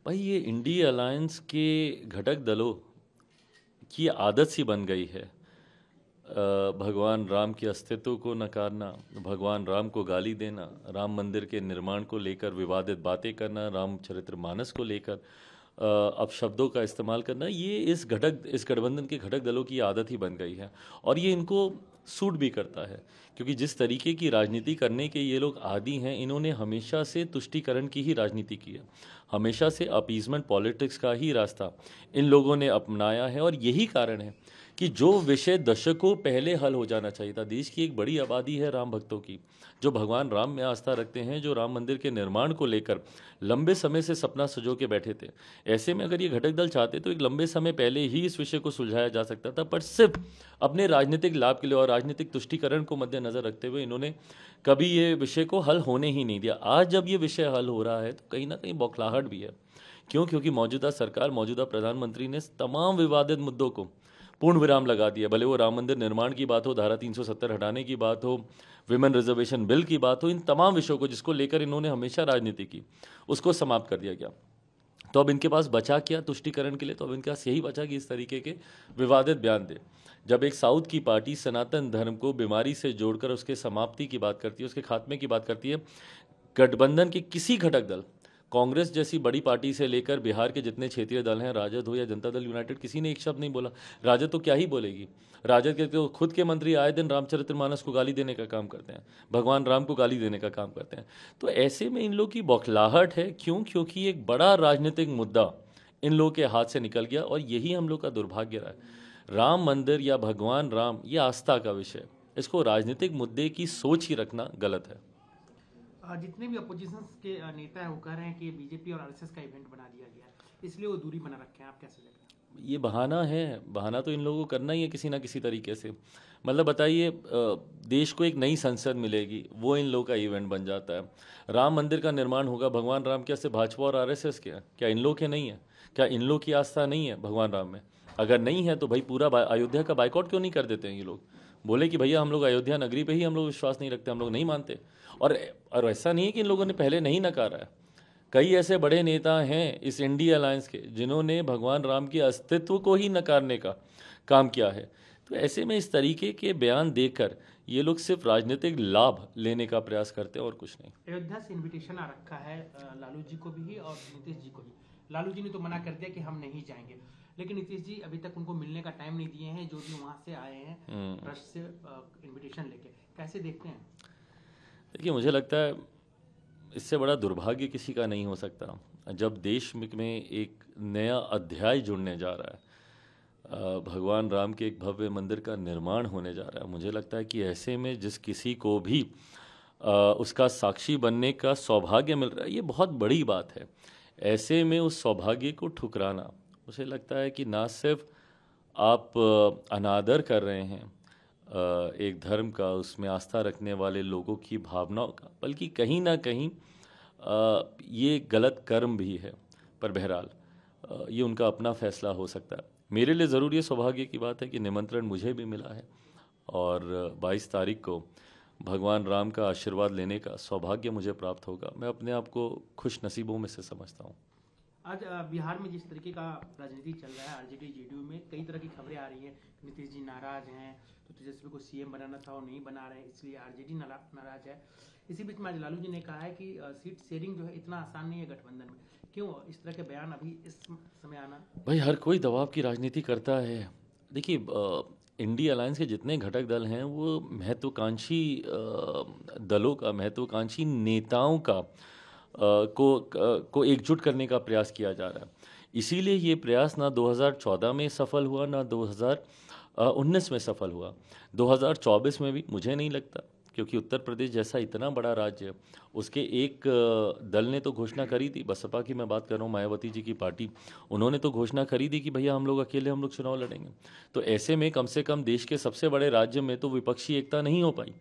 भाई ये India alliance के घटक दलों की आदत सी बन गई है। भगवान राम के अस्तित्व को नकारना, भगवान राम को गाली देना, राम मंदिर के निर्माण को लेकर विवादित बातें करना, रामचरितमानस को लेकर अपशब्दों का इस्तेमाल करना, ये इस गठबंधन के घटक दलों की आदत ही बन गई है। और ये इनको सूट भी करता है, क्योंकि जिस तरीके की राजनीति करने के ये लोग आदी हैं, इन्होंने हमेशा से तुष्टीकरण की ही राजनीति की है। हमेशा से अपीजमेंट पॉलिटिक्स का ही रास्ता इन लोगों ने अपनाया है। और यही कारण है कि जो विषय दशकों पहले हल हो जाना चाहिए था, देश की एक बड़ी आबादी है राम भक्तों की, जो भगवान राम में आस्था रखते हैं, जो राम मंदिर के निर्माण को लेकर लंबे समय से सपना सजो के बैठे थे। ऐसे में अगर ये घटक दल चाहते तो एक लंबे समय पहले ही इस विषय को सुलझाया जा सकता था, पर सिर्फ अपने राजनीतिक लाभ के लिए और राजनीतिक तुष्टीकरण को मद्देनजर रखते हुए इन्होंने कभी ये विषय को हल होने ही नहीं दिया। आज जब ये विषय हल हो रहा है तो कहीं ना कहीं बौखलाहट भी है। क्यों? क्योंकि मौजूदा सरकार, मौजूदा प्रधानमंत्री ने तमाम विवादित मुद्दों को पूर्ण विराम लगा दिया। भले वो राम मंदिर निर्माण की बात हो, धारा 370 हटाने की बात हो, विमेन रिजर्वेशन बिल की बात हो, इन तमाम विषयों को जिसको लेकर इन्होंने हमेशा राजनीति की, उसको समाप्त कर दिया गया। तो अब इनके पास बचा क्या तुष्टीकरण के लिए? तो अब इनके पास यही बचा कि इस तरीके के विवादित बयान दे। जब एक साउथ की पार्टी सनातन धर्म को बीमारी से जोड़कर उसके समाप्ति की बात करती है, उसके खात्मे की बात करती है, गठबंधन के किसी घटक दल, कांग्रेस जैसी बड़ी पार्टी से लेकर बिहार के जितने क्षेत्रीय दल हैं, राजद हो या जनता दल यूनाइटेड, किसी ने एक शब्द नहीं बोला। राजद तो क्या ही बोलेगी। राजद के तो खुद के मंत्री आए दिन रामचरितमानस को गाली देने का काम करते हैं, भगवान राम को गाली देने का काम करते हैं। तो ऐसे में इन लोग की बौखलाहट है। क्यों? क्योंकि एक बड़ा राजनीतिक मुद्दा इन लोगों के हाथ से निकल गया, और यही हम लोग का दुर्भाग्य रहा है। राम मंदिर या भगवान राम, ये आस्था का विषय, इसको राजनीतिक मुद्दे की सोच ही रखना गलत है। जितने भी अपोजिशन के नेता है वो कह रहे हैं कि बीजेपी और आरएसएस का इवेंट बना दिया गया है, इसलिए वो दूरी बना रखे हैं। आप कैसे देखते हैं? ये बहाना है। बहाना तो इन लोगों को करना ही है किसी ना किसी तरीके से। मतलब बताइए, देश को एक नई संसद मिलेगी, वो इन लोगों का इवेंट बन जाता है। राम मंदिर का निर्माण होगा, भगवान राम क्या सिर्फ भाजपा और आरएसएस के हैं? क्या इन लोग के नहीं है? क्या इन लोग की आस्था नहीं है भगवान राम में? अगर नहीं है तो भाई पूरा अयोध्या का बाइकआउट क्यों नहीं कर देते हैं ये लोग? बोले कि भैया हम लोग अयोध्या नगरी पे ही हम लोग विश्वास नहीं रखते, हम लोग नहीं मानते। और और ऐसा नहीं है कि इन लोगों ने पहले नहीं नकारा है। कई ऐसे बड़े नेता हैं इस इंडिया अलायंस के जिन्होंने भगवान राम के अस्तित्व को ही नकारने का काम किया है। तो ऐसे में इस तरीके के बयान देकर ये लोग सिर्फ राजनीतिक लाभ लेने का प्रयास करते हैं और कुछ नहीं। अयोध्या से इनविटेशन आ रखा है लालू जी को भी और नीतीश जी को भी। लालू जी ने तो मना कर दिया कि हम नहीं जाएंगे, लेकिन नीतीश जी अभी तक उनको मिलने का टाइम नहीं दिए हैं, जो भी वहाँ से आए हैं ट्रस्ट से इनविटेशन लेके। कैसे देखते हैं? देखिए, मुझे लगता है इससे बड़ा दुर्भाग्य किसी का नहीं हो सकता जब देश में एक नया अध्याय जुड़ने जा रहा है। भगवान राम के एक भव्य मंदिर का निर्माण होने जा रहा है। मुझे लगता है कि ऐसे में जिस किसी को भी उसका साक्षी बनने का सौभाग्य मिल रहा है, ये बहुत बड़ी बात है। ऐसे में उस सौभाग्य को ठुकराना, मुझे लगता है कि ना सिर्फ आप अनादर कर रहे हैं एक धर्म का, उसमें आस्था रखने वाले लोगों की भावनाओं का, बल्कि कहीं ना कहीं ये गलत कर्म भी है। पर बहरहाल ये उनका अपना फैसला हो सकता है। मेरे लिए ज़रूर ये सौभाग्य की बात है कि निमंत्रण मुझे भी मिला है, और 22 तारीख को भगवान राम का आशीर्वाद लेने का सौभाग्य मुझे प्राप्त होगा। मैं अपने आप को खुश नसीबों में से समझता हूँ। आज बिहार में जिस तरीके का राजनीति चल रहा है, आरजेडी जेडीयू में कई तरह की खबरें आ रही हैं। नीतीश जी नाराज हैं, तो तेजस्वी को सीएम बनाना था और नहीं बना रहे, इसलिए आरजेडी नाराज है। इसी बीच में आज लालू जी ने कहा है कि सीट शेयरिंग जो है इतना आसान नहीं है गठबंधन में। क्यों इस तरह के बयान अभी इस समय आना? भाई हर कोई दबाव की राजनीति करता है। देखिए, इंडिया अलायंस के जितने घटक दल हैं वो महत्वाकांक्षी दलों का, महत्वाकांक्षी नेताओं का को एकजुट करने का प्रयास किया जा रहा है। इसीलिए ये प्रयास ना 2014 में सफल हुआ, ना 2019 में सफल हुआ। 2024 में भी मुझे नहीं लगता, क्योंकि उत्तर प्रदेश जैसा इतना बड़ा राज्य, उसके एक दल ने तो घोषणा करी थी, बसपा की मैं बात कर रहा हूँ, मायावती जी की पार्टी, उन्होंने तो घोषणा करी थी कि भैया हम लोग अकेले हम लोग चुनाव लड़ेंगे। तो ऐसे में कम से कम देश के सबसे बड़े राज्य में तो विपक्षी एकता नहीं हो पाई।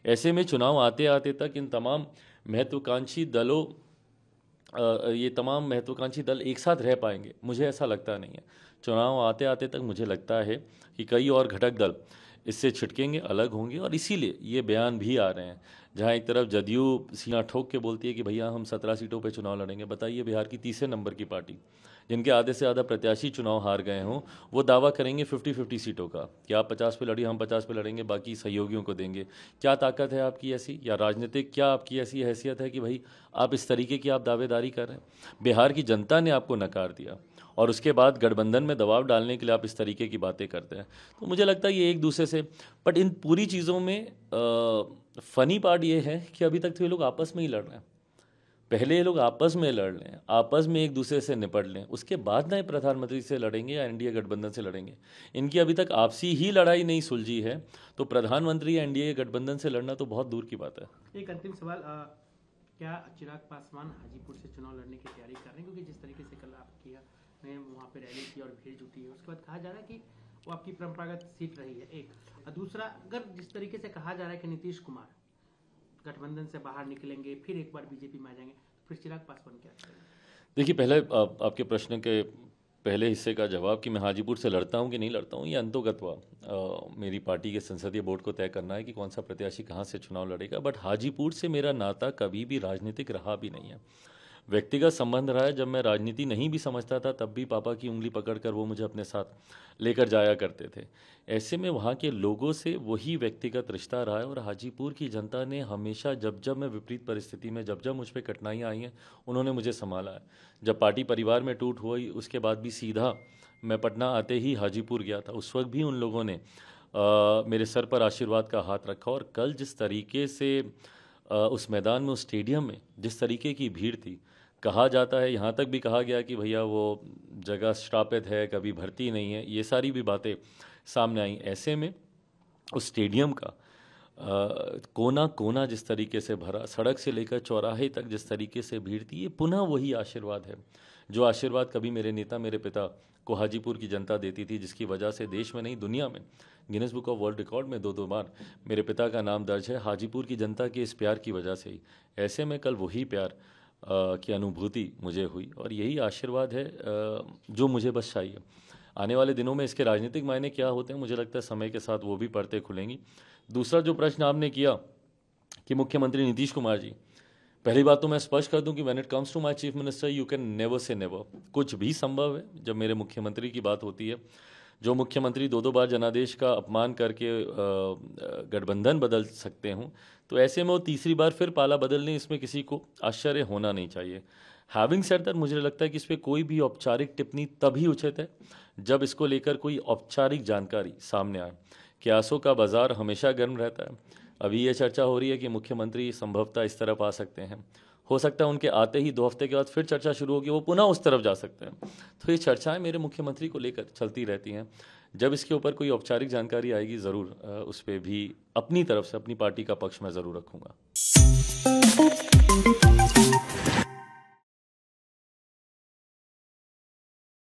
ऐसे में चुनाव आते आते तक इन तमाम महत्वाकांक्षी दलों ये तमाम महत्वाकांक्षी दल एक साथ रह पाएंगे, मुझे ऐसा लगता नहीं है। चुनाव आते आते तक मुझे लगता है कि कई और घटक दल इससे छिटकेंगे, अलग होंगे, और इसीलिए ये बयान भी आ रहे हैं। जहां एक तरफ जदयू सीना ठोक के बोलती है कि भैया हम 17 सीटों पे चुनाव लड़ेंगे। बताइए, बिहार की तीसरे नंबर की पार्टी जिनके आधे से ज़्यादा प्रत्याशी चुनाव हार गए हों, वो दावा करेंगे 50-50 सीटों का कि आप 50 पे लड़िए, हम 50 पे लड़ेंगे, बाकी सहयोगियों को देंगे। क्या ताकत है आपकी ऐसी, या राजनीतिक क्या आपकी ऐसी हैसियत है कि भाई आप इस तरीके की आप दावेदारी कर रहे हैं? बिहार की जनता ने आपको नकार दिया और उसके बाद गठबंधन में दबाव डालने के लिए आप इस तरीके की बातें करते हैं। तो मुझे लगता है ये एक दूसरे से, बट इन पूरी चीज़ों में फ़नी पार्ट ये है कि अभी तक तो ये लोग आपस में ही लड़ रहे हैं। पहले ये लोग आपस में लड़ लें, आपस में एक दूसरे से निपट लें, उसके बाद नए प्रधानमंत्री से लड़ेंगे या एनडीए गठबंधन से लड़ेंगे। इनकी अभी तक आपसी ही लड़ाई नहीं सुलझी है, तो प्रधानमंत्री या एनडीए गठबंधन से लड़ना तो बहुत दूर की बात है। एक अंतिम सवाल, क्या चिराग पासवान हाजीपुर से चुनाव लड़ने की तैयारी कर रहे हैं? क्योंकि जिस तरीके से कल आप किया ने वहाँ पे रैली की और भीड़ जुटी है, उसके बाद कहा जा रहा है कि वो आपकी परंपरागत सीट रही है एक, और दूसरा अगर जिस तरीके से कहा जा रहा है कि नीतीश कुमार गठबंधन से बाहर निकलेंगे, फिर एक बार बीजेपी में आ जाएंगे, तो फिर चिराग पासवान क्या करेंगे? देखिए, पहले आपके प्रश्न के पहले हिस्से का जवाब कि मैं हाजीपुर से लड़ता हूं कि नहीं लड़ता हूं, ये अंतोगत्वा मेरी पार्टी के संसदीय बोर्ड को तय करना है कि कौन सा प्रत्याशी कहां से चुनाव लड़ेगा। बट हाजीपुर से मेरा नाता कभी भी राजनीतिक रहा भी नहीं है, व्यक्तिगत संबंध रहा है। जब मैं राजनीति नहीं भी समझता था तब भी पापा की उंगली पकड़कर वो मुझे अपने साथ लेकर जाया करते थे। ऐसे में वहाँ के लोगों से वही व्यक्तिगत रिश्ता रहा है और हाजीपुर की जनता ने हमेशा, जब जब मैं विपरीत परिस्थिति में, जब जब मुझ पर कठिनाइयाँ आई हैं, उन्होंने मुझे संभाला है। जब पार्टी परिवार में टूट हुई उसके बाद भी सीधा मैं पटना आते ही हाजीपुर गया था, उस वक्त भी उन लोगों ने मेरे सर पर आशीर्वाद का हाथ रखा। और कल जिस तरीके से उस मैदान में, उस स्टेडियम में जिस तरीके की भीड़ थी, कहा जाता है, यहाँ तक भी कहा गया कि भैया वो जगह श्रापित है, कभी भर्ती नहीं है, ये सारी भी बातें सामने आई। ऐसे में उस स्टेडियम का कोना कोना जिस तरीके से भरा, सड़क से लेकर चौराहे तक जिस तरीके से भीड़ थी, ये पुनः वही आशीर्वाद है जो आशीर्वाद कभी मेरे नेता, मेरे पिता को हाजीपुर की जनता देती थी, जिसकी वजह से देश में नहीं दुनिया में Guinness book of world record में 2-2 बार मेरे पिता का नाम दर्ज है, हाजीपुर की जनता के इस प्यार की वजह से ही। ऐसे में कल वही प्यार की अनुभूति मुझे हुई और यही आशीर्वाद है जो मुझे बस चाहिए। आने वाले दिनों में इसके राजनीतिक मायने क्या होते हैं, मुझे लगता है समय के साथ वो भी परतें खुलेंगी। दूसरा जो प्रश्न आपने किया कि मुख्यमंत्री नीतीश कुमार जी, पहली बात तो मैं स्पष्ट कर दूं कि when it comes to my chief minister you can never say never, कुछ भी संभव है जब मेरे मुख्यमंत्री की बात होती है। जो मुख्यमंत्री 2-2 बार जनादेश का अपमान करके गठबंधन बदल सकते हों, तो ऐसे में वो तीसरी बार फिर पाला बदलने, इसमें किसी को आश्चर्य होना नहीं चाहिए। हैविंग सेड दैट, मुझे लगता है कि इस पर कोई भी औपचारिक टिप्पणी तभी उचित है जब इसको लेकर कोई औपचारिक जानकारी सामने आए। क्यासों का बाजार हमेशा गर्म रहता है। अभी ये चर्चा हो रही है कि मुख्यमंत्री संभवतः इस तरफ आ सकते हैं, हो सकता है उनके आते ही 2 हफ्ते के बाद फिर चर्चा शुरू होगी, वो पुनः उस तरफ जा सकते हैं। तो ये चर्चाएं मेरे मुख्यमंत्री को लेकर चलती रहती हैं। जब इसके ऊपर कोई औपचारिक जानकारी आएगी, ज़रूर उस पर भी अपनी तरफ से, अपनी पार्टी का पक्ष मैं ज़रूर रखूँगा।